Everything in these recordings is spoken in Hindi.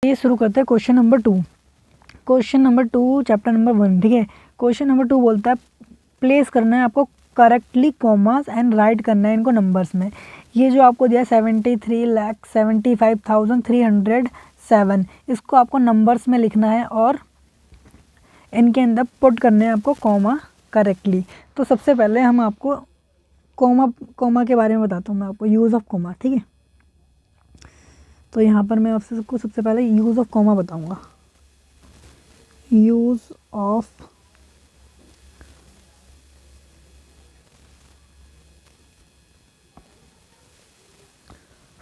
ये शुरू करते हैं question number 2। Question number 2 chapter number 1, ठीक है। क्वेश्चन नंबर 2 बोलता है प्लेस करना है आपको करेक्टली कॉमास एंड राइट करना है इनको नंबर्स में। ये जो आपको दिया 73,75,307, इसको आपको नंबर्स में लिखना है और इनके अंदर पुट करने हैं आपको कॉमा करेक्टली। तो सबसे पहले हम आपको कॉमा के बारे में बताता हूँ मैं आपको, यूज़ ऑफ कॉमा, ठीक है। तो यहाँ पर मैं आपसे सबसे पहले यूज़ ऑफ कॉमा बताऊँगा। Use of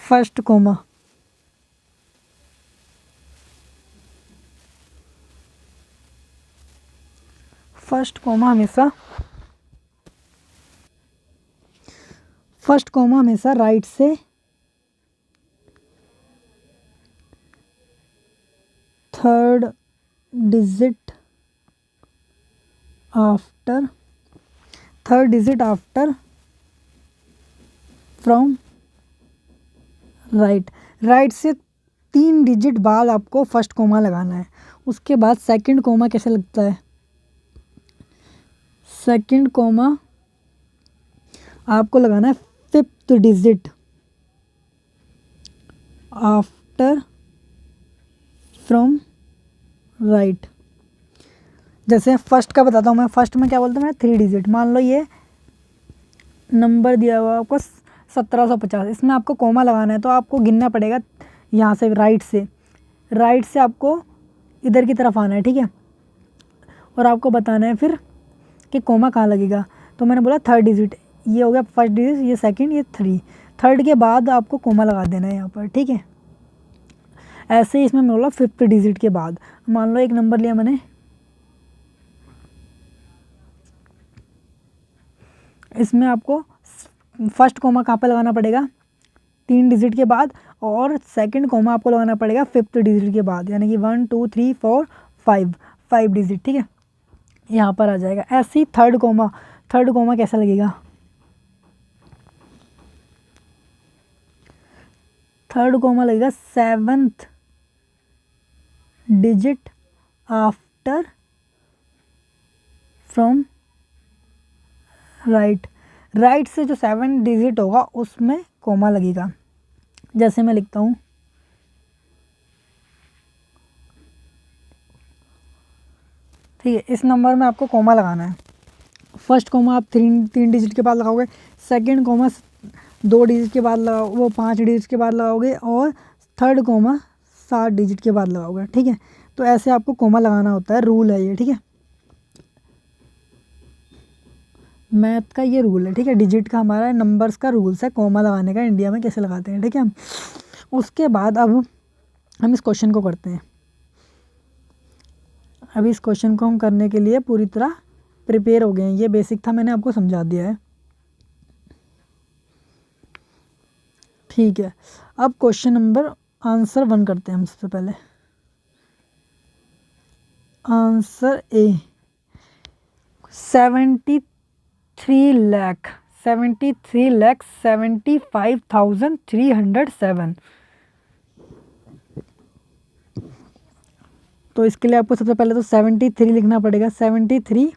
first comma. First comma हमेशा राइट से third digit after from right से 3 डिजिट बाद आपको फर्स्ट कॉमा लगाना है। उसके बाद सेकंड कॉमा कैसे लगता है? सेकंड कॉमा आपको लगाना है 5th digit after from right. जैसे फर्स्ट का बताता हूँ मैं। फर्स्ट में क्या बोलते हैं, मैं 3 डिजिट। मान लो ये नंबर दिया हुआ आपको 1750, इसमें आपको कॉमा लगाना है तो आपको गिनना पड़ेगा यहाँ से राइट से आपको इधर की तरफ आना है, ठीक है। और आपको बताना है फिर कि कॉमा कहाँ लगेगा। तो मैंने बोला 3rd डिजिट, ये हो गया फर्स्ट डिजिट, ये सेकंड, ये 3। थर्ड के बाद आपको कॉमा लगा देना है यहाँ पर, ठीक है। ऐसे ही इसमें मैं बोला 5th डिजिट के बाद। मान लो एक नंबर लिया मैंने, इसमें आपको फर्स्ट कॉमा कहाँ पे लगाना पड़ेगा? 3 डिजिट के बाद, और सेकंड कॉमा आपको लगाना पड़ेगा 5th डिजिट के बाद, यानी कि 1 2 3 4 5 डिजिट, ठीक है। यहाँ पर आ जाएगा। ऐसे ही थर्ड कॉमा कैसा लगेगा? थर्ड कॉमा लगेगा 7th digit after from right से जो 7 डिजिट होगा उसमें कॉमा लगेगा। जैसे मैं लिखता हूँ, ठीक है। इस नंबर में आपको कॉमा लगाना है। फर्स्ट कॉमा आप 3 डिजिट के बाद लगाओगे, सेकंड कॉमा 2 डिजिट के बाद लगाओगे, वो 5 डिजिट के बाद लगाओगे, और थर्ड कॉमा 7 डिजिट के बाद लगाओगे, ठीक है। तो ऐसे आपको कॉमा लगाना होता है, रूल है ये, ठीक है। मैथ का ये रूल है, ठीक है। डिजिट का हमारा नंबर्स का रूल्स है कॉमा लगाने का, इंडिया में कैसे लगाते हैं, ठीक है। उसके बाद अब हम इस क्वेश्चन को करते हैं। अभी इस क्वेश्चन को हम करने के लिए पूरी तरह प्रिपेयर हो गए हैं। ये बेसिक था, मैंने आपको समझा दिया है, ठीक है। अब क्वेश्चन नंबर आंसर 1 करते हैं हम सबसे पहले। Answer A 73,75,307। तो इसके लिए आपको सबसे पहले तो 73 लिखना पड़ेगा। 73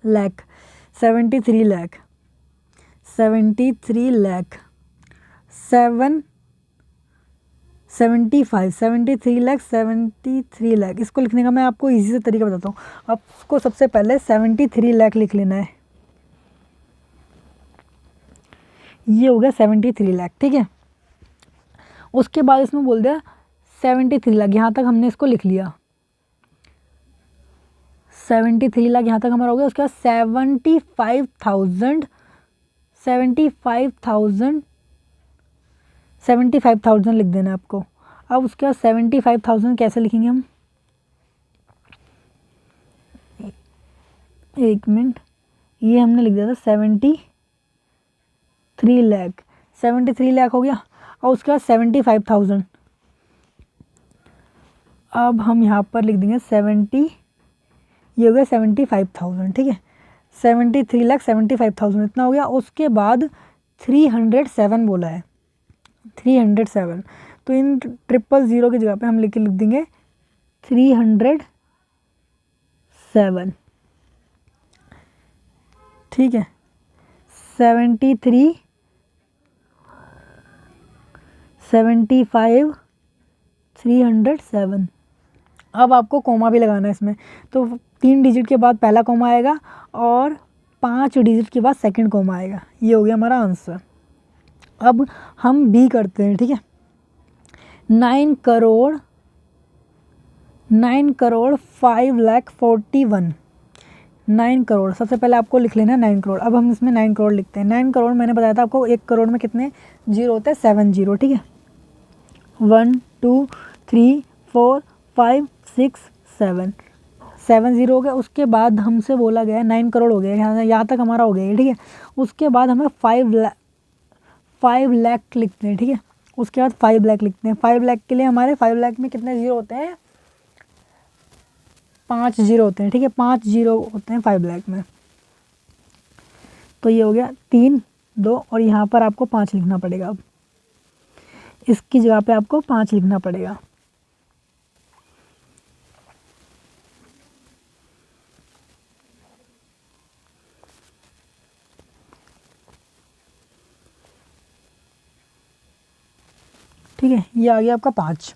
लाख 73 लाख 73 लाख 73 लाख 73 लाख। इसको लिखने का मैं आपको इजी से तरीका बताता हूँ। आपको सबसे पहले 73 लाख लिख लेना है। ये हो गया 73 लाख, ठीक है। उसके बाद इसमें बोल दिया 73 लाख, यहाँ तक हमने इसको लिख लिया। 73 लाख यहाँ तक हमारा हो गया। उसके बाद 75,000 लिख देना है आपको। अब उसके बाद 75,000 कैसे लिखेंगे हम? एक मिनट, ये हमने लिख दिया था 73 लाख। 73 लाख हो गया। और उसके बाद 75,000, अब हम यहाँ पर लिख देंगे 70, ये हो गया 75,000, ठीक है। 73,75,000 इतना हो गया। उसके बाद 307 बोला है, 307। तो इन 000 की जगह पे हम लिख देंगे 307, ठीक है। 73, 75, 307। अब आपको कोमा भी लगाना है इसमें, तो 3 डिजिट के बाद पहला कोमा आएगा और 5 डिजिट के बाद सेकंड कोमा आएगा। ये हो गया हमारा आंसर। अब हम बी करते हैं, ठीक है। 9 करोड़ 5,41,9 करोड़, सबसे पहले आपको लिख लेना 9 करोड़। अब हम इसमें 9 करोड़ लिखते हैं। 9 करोड़ मैंने बताया था आपको, 1 करोड़ में कितने जीरो होते हैं? 7 जीरो, ठीक है। 1 2 3 4 5 6 7 7 जीरो हो गया। उसके बाद हमसे बोला गया 9 करोड़ हो गया, यहाँ तक हमारा हो गया, ठीक है। उसके बाद हमें 5 लाख लिखते हैं, ठीक है। उसके बाद 5 लाख लिखते हैं। 5 लाख के लिए हमारे 5 लाख में कितने जीरो होते हैं? 5 जीरो होते हैं, ठीक है। 5 जीरो होते हैं 5 लाख में। तो ये हो गया 3 2 और यहाँ पर आपको 5 लिखना पड़ेगा। अब इसकी जगह पे आपको 5 लिखना पड़ेगा। ठीक है, ये आ गया आपका 5।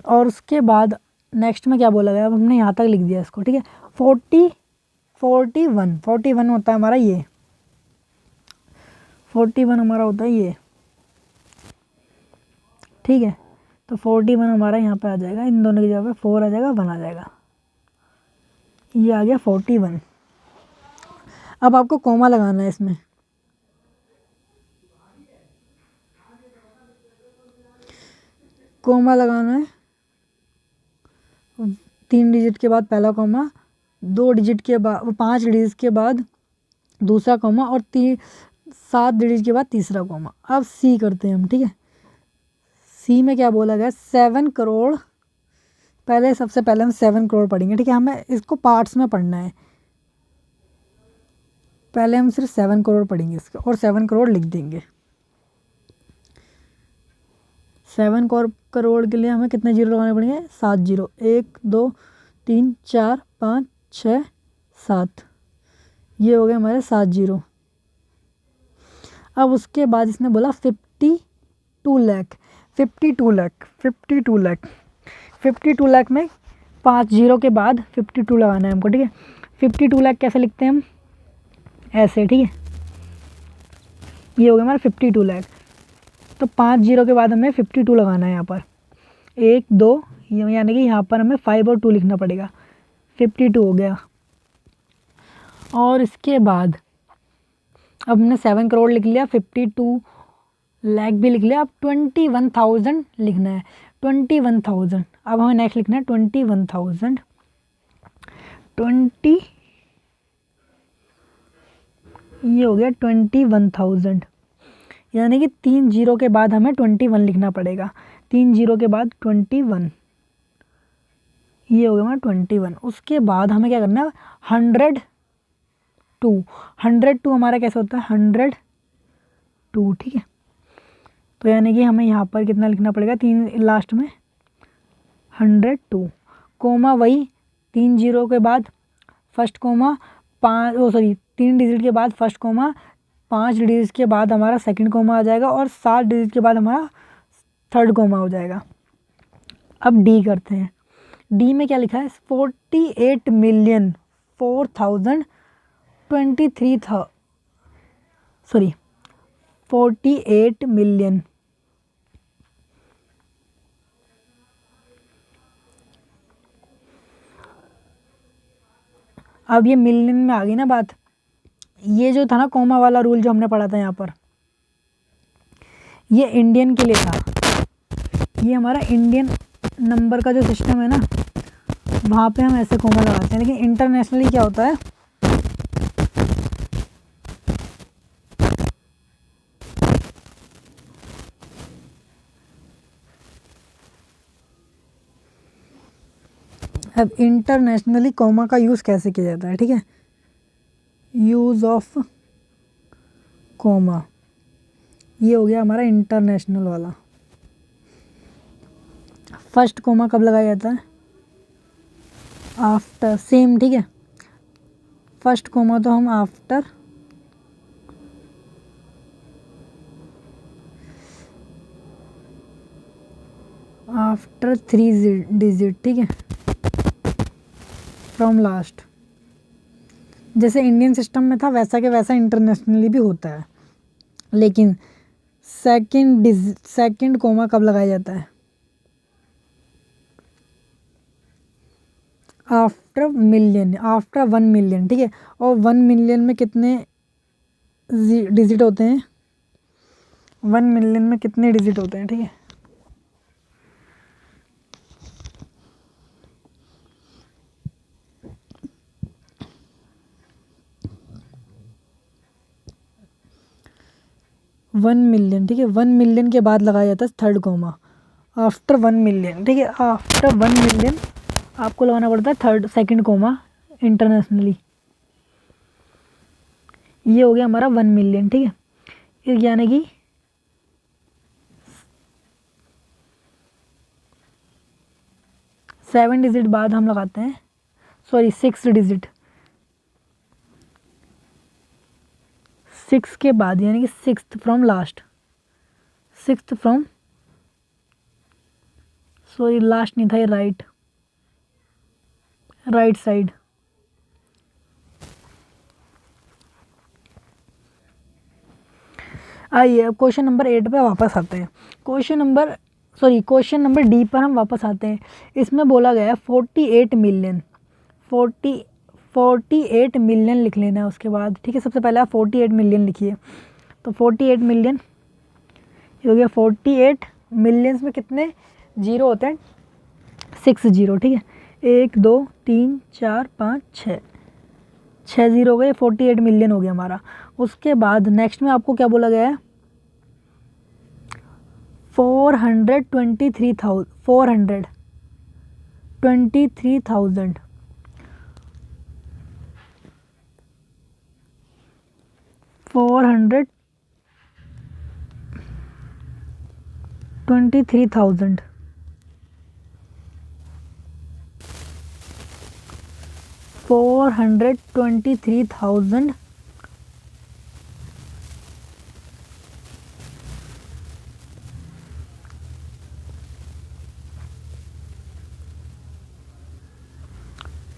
और उसके बाद नेक्स्ट में क्या बोला गया? अब हमने यहाँ तक लिख दिया इसको, ठीक है। 41 होता है हमारा ये, 41 हमारा होता है ये, ठीक है। तो 41 हमारा यहाँ पे आ जाएगा, इन दोनों की जगह पे 4 आ जाएगा, 1 आ जाएगा। ये आ गया 41। अब आपको कोमा लगाना है इसमें। कोमा लगाना है 3 डिजिट के बाद पहला कोमा, 2 डिजिट के बाद 5 डिजिट के बाद दूसरा कोमा और 7 डिजिट के बाद तीसरा कोमा। अब सी करते हैं हम, ठीक है। सी में क्या बोला गया? 7 करोड़। पहले सबसे पहले हम 7 करोड़ पढ़ेंगे, ठीक है। हमें इसको पार्ट्स में पढ़ना है। पहले हम सिर्फ 7 करोड़ पढ़ेंगे इसका और 7 करोड़ लिख देंगे। 7 करोड़ के लिए हमें कितने जीरो लगाने पड़ेंगे? 7 जीरो। 1 2 3 4 5 6 7, ये हो गए हमारे 7 जीरो। अब उसके बाद इसने बोला 52 लाख। 52 लाख में 5 जीरो के बाद 52 लगाना है हमको, ठीक है। 52 लाख कैसे लिखते हैं हम? ऐसे, ठीक है। ये हो गया हमारा 52 लाख। तो 5 जीरो के बाद हमें 52 लगाना है यहाँ पर। 1 2, यानी कि यहाँ पर हमें 5 और 2 लिखना पड़ेगा। 52 हो गया। और इसके बाद अब हमने 7 करोड़ लिख लिया, 52 लाख भी लिख लिया। अब 21,000 लिखना है। 21,000। अब हमें नेक्स्ट लिखना है 21,000। 20, ये हो गया 21,000, यानी कि 3 जीरो के बाद हमें 21 लिखना पड़ेगा। 3 जीरो के बाद 21, ये हो गया हमारा 21। उसके बाद हमें क्या करना है? 102 हमारा कैसे होता है? 102, ठीक है। तो यानी कि हमें यहाँ पर कितना लिखना पड़ेगा? 3 लास्ट में 102, कोमा वही 3 जीरो के बाद फर्स्ट कोमा, 3 डिजिट के बाद फर्स्ट कोमा, 5 डिजिट के बाद हमारा सेकंड कोमा आ जाएगा और 7 डिजिट के बाद हमारा थर्ड कोमा हो जाएगा। अब डी करते हैं। डी में क्या लिखा है? 48 मिलियन। अब ये मिलियन में आ गई ना बात। ये जो था ना कोमा वाला रूल जो हमने पढ़ा था यहाँ पर, ये इंडियन के लिए था। ये हमारा इंडियन नंबर का जो सिस्टम है ना, वहाँ पे हम ऐसे कोमा लगाते हैं। लेकिन इंटरनेशनली क्या होता है? अब इंटरनेशनली कोमा का यूज़ कैसे किया जाता है, ठीक है। यूज़ ऑफ कोमा, ये हो गया हमारा इंटरनेशनल वाला। फर्स्ट कोमा कब लगाया जाता है? आफ्टर, सेम, ठीक है। फर्स्ट कोमा तो हम आफ्टर आफ्टर 3 डिजिट, ठीक है, फ्रॉम लास्ट। जैसे इंडियन सिस्टम में था वैसा के वैसा इंटरनेशनली भी होता है, लेकिन सेकंड कोमा कब लगाया जाता है? आफ्टर मिलियन, आफ्टर 1 मिलियन, ठीक है। और 1 मिलियन में कितने डिजिट होते हैं? 1 मिलियन में कितने डिजिट होते हैं, ठीक है। वन मिलियन, ठीक है। 1 मिलियन के बाद लगाया जाता है थर्ड कोमा, आफ्टर 1 मिलियन, ठीक है। आफ्टर 1 मिलियन आपको लगाना पड़ता है सेकंड कोमा इंटरनेशनली। ये हो गया हमारा 1 मिलियन, ठीक है। यानी कि 7 डिजिट बाद हम लगाते हैं, सॉरी 6 डिजिट, 6 के बाद, यानी कि 6th from last, 6th from, sorry last नहीं था ये, राइट साइड। आइए अब क्वेश्चन नंबर 8 पे वापस आते हैं। क्वेश्चन नंबर डी पर हम वापस आते हैं। इसमें बोला गया है 48 मिलियन, 48 मिलियन लिख लेना है उसके बाद, ठीक है। सबसे पहले आप 48 मिलियन लिखिए। तो 48 मिलियन ये हो गया। 48 मिलियंस में कितने जीरो होते हैं? 6 जीरो, ठीक है। 1 2 3 4 5 6, 6 जीरो हो गए। 48 मिलियन हो गया हमारा। उसके बाद नेक्स्ट में आपको क्या बोला गया है? 423,000, 423,000, 423,000, 423,000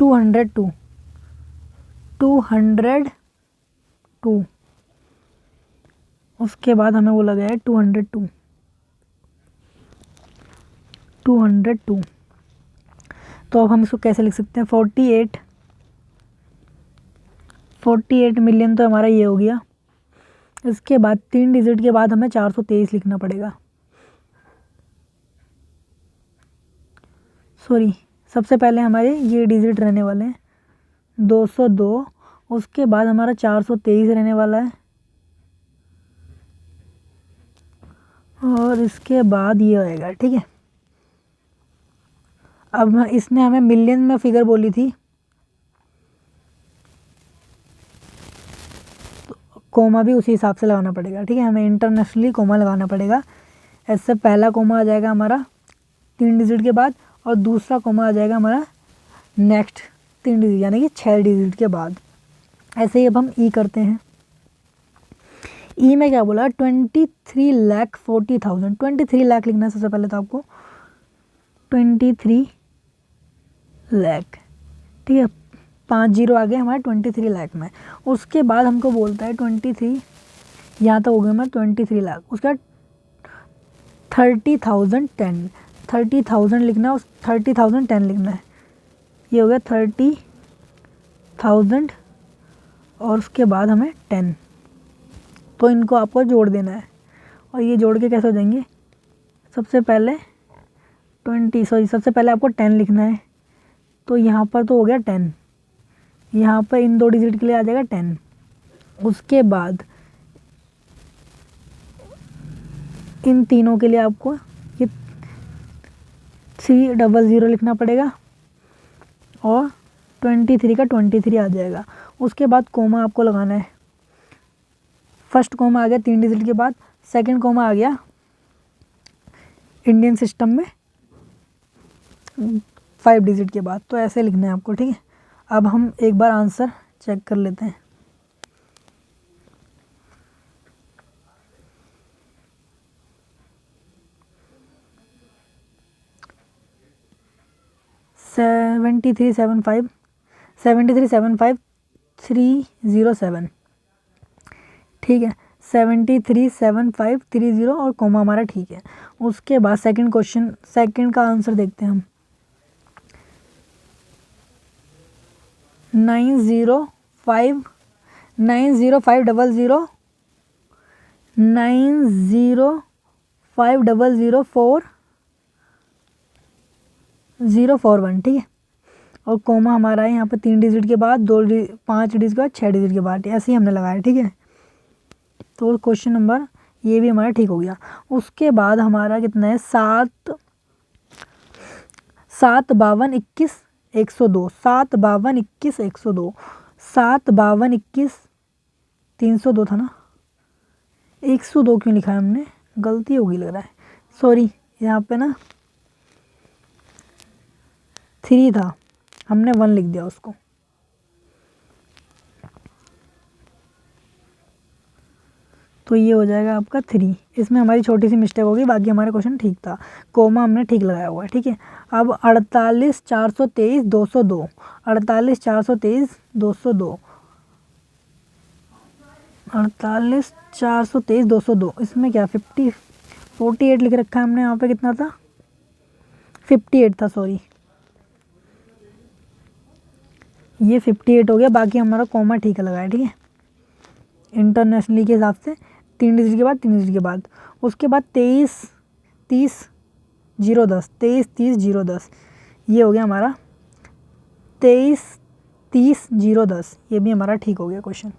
202, 202। उसके बाद हमें बोला गया है 202, 202। तो अब हम इसको कैसे लिख सकते हैं? 48 मिलियन तो हमारा ये हो गया। इसके बाद 3 डिजिट के बाद हमें 423 लिखना पड़ेगा, सॉरी सबसे पहले हमारे ये डिजिट रहने वाले हैं 202। उसके बाद हमारा 423 रहने वाला है, और इसके बाद ये होएगा, ठीक है। अब इसने हमें मिलियन में फिगर बोली थी, तो कोमा भी उसी हिसाब से लगाना पड़ेगा, ठीक है। हमें इंटरनेशनली कोमा लगाना पड़ेगा। ऐसे पहला कोमा आ जाएगा हमारा 3 डिजिट के बाद, और दूसरा कोमा आ जाएगा हमारा नेक्स्ट 3 डिजिट यानी कि 6 डिजिट के बाद। ऐसे ही अब हम ई करते हैं। ई में क्या बोला? 23,40,000, 23 लाख लिखना है सबसे पहले तो आपको, 23 लाख, ठीक है। 5 जीरो आ गए हमारे 23 लाख में। उसके बाद हमको बोलता है 23, यहाँ तक हो गया हमारा 23 लाख। उसके बाद 30,010, 30,000 लिखना है, उस 30,010 लिखना है। ये हो गया 30,000, और उसके बाद हमें 10, तो इनको आपको जोड़ देना है। और ये जोड़ के कैसे हो जाएंगे? सबसे पहले सबसे पहले आपको 10 लिखना है, तो यहाँ पर तो हो गया 10, यहाँ पर इन 2 डिजिट के लिए आ जाएगा 10। उसके बाद इन तीनों के लिए आपको ये 300 लिखना पड़ेगा, और 23 का 23 आ जाएगा। उसके बाद कोमा आपको लगाना है। फर्स्ट कोमा आ गया 3 डिजिट के बाद, सेकंड कोमा आ गया इंडियन सिस्टम में 5 डिजिट के बाद, तो ऐसे लिखना है आपको, ठीक है। अब हम एक बार आंसर चेक कर लेते हैं। सेवेंटी थ्री सेवन फाइव 307 ठीक है, 737530 और कोमा हमारा ठीक है। उसके बाद सेकंड क्वेश्चन, सेकंड का आंसर देखते हैं हम। 90500 90500 4 041, ठीक है। और कोमा हमारा है यहाँ पे 3 डिजिट के बाद, 5 डिजिट के बाद, 6 डिजिट के बाद, ऐसे ही हमने लगाया, ठीक है। तो क्वेश्चन नंबर ये भी हमारा ठीक हो गया। उसके बाद हमारा कितना है, 7 52 21 102 7 52 21 102 7 52 21 302 था ना, 102 क्यों लिखा है हमने, गलती होगी लग रहा है, सॉरी। यहाँ पे ना 3 था, हमने 1 लिख दिया उसको। तो ये हो जाएगा आपका 3। इसमें हमारी छोटी सी मिस्टेक होगी, बाकी हमारा क्वेश्चन ठीक था, कोमा हमने ठीक लगाया हुआ है, ठीक है। अब 48 423 202 48 423 202 48 423 202, इसमें क्या 48 लिख रखा है हमने, यहाँ पे कितना था 58 था, सॉरी ये 58 हो गया। बाकी हमारा कोमा ठीक है लगाया, ठीक है, इंटरनेशनली के हिसाब से 3 डिजिट के बाद 3 डिजिट के बाद। उसके बाद 23 30 010 23 30 010, ये हो गया हमारा 23 30 010, ये भी हमारा ठीक हो गया क्वेश्चन।